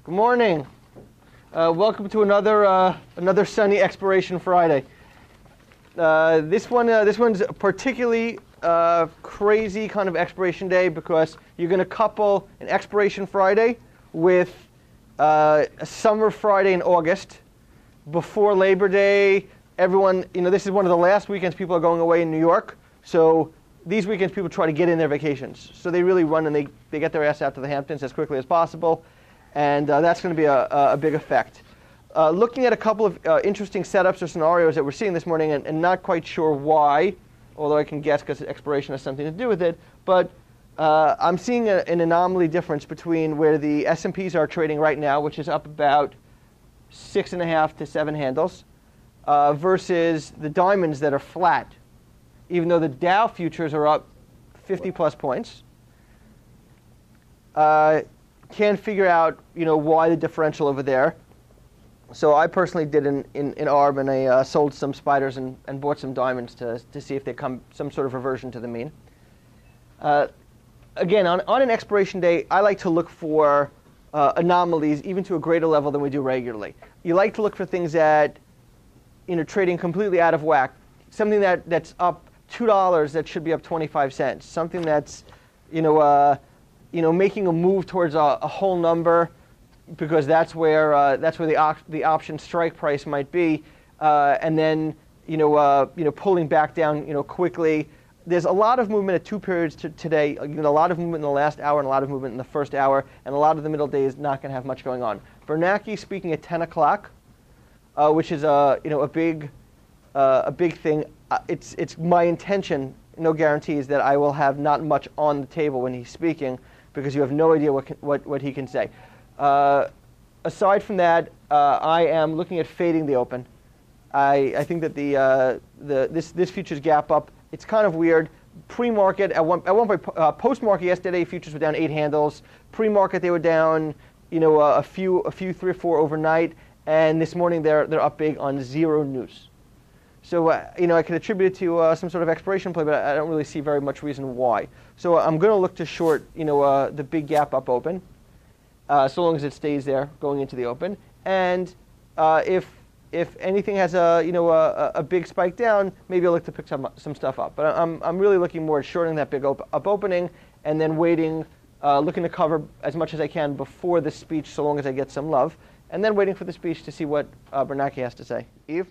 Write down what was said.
Morning. Welcome to another sunny Expiration Friday. This one's a particularly crazy kind of expiration day because you're going to couple an Expiration Friday with a Summer Friday in August before Labor Day. Everyone, this is one of the last weekends people are going away in New York. So these weekends people try to get in their vacations. So they really run and they get their ass out to the Hamptons as quickly as possible. And that's going to be a big effect. Looking at a couple of interesting setups or scenarios that we're seeing this morning, and not quite sure why, although I can guess because expiration has something to do with it, but I'm seeing an anomaly difference between where the S&Ps are trading right now, which is up about 6.5 to 7 handles, versus the diamonds that are flat, even though the Dow futures are up 50 plus points. Can't figure out, why the differential over there. So I personally did in ARB, and I sold some spiders and bought some diamonds to see if they come some sort of reversion to the mean. Again, on an expiration day, I like to look for anomalies even to a greater level than we do regularly. You like to look for things that, trading completely out of whack. Something that's up $2 that should be up 25 cents. Something that's, making a move towards a whole number, because that's where the option strike price might be, and then pulling back down quickly. There's a lot of movement at two periods today. A lot of movement in the last hour and a lot of movement in the first hour, and a lot of the middle day is not going to have much going on. Bernanke speaking at 10 o'clock, which is a big thing. It's my intention, no guarantees, that I will have not much on the table when he's speaking, because you have no idea what he can say. Aside from that, I am looking at fading the open. I think that this futures gap up, it's kind of weird. Pre-market at one point, post-market yesterday, futures were down 8 handles. Pre-market they were down, a few 3 or 4 overnight, and this morning they're up big on 0 news. So, I can attribute it to some sort of expiration play, but I don't really see very much reason why. So I'm going to look to short, the big gap up open, so long as it stays there going into the open. And if anything has a big spike down, maybe I'll look to pick some stuff up. But I'm really looking more at shorting that big up opening, and then waiting, looking to cover as much as I can before the speech, so long as I get some love, and then waiting for the speech to see what Bernanke has to say. Eve?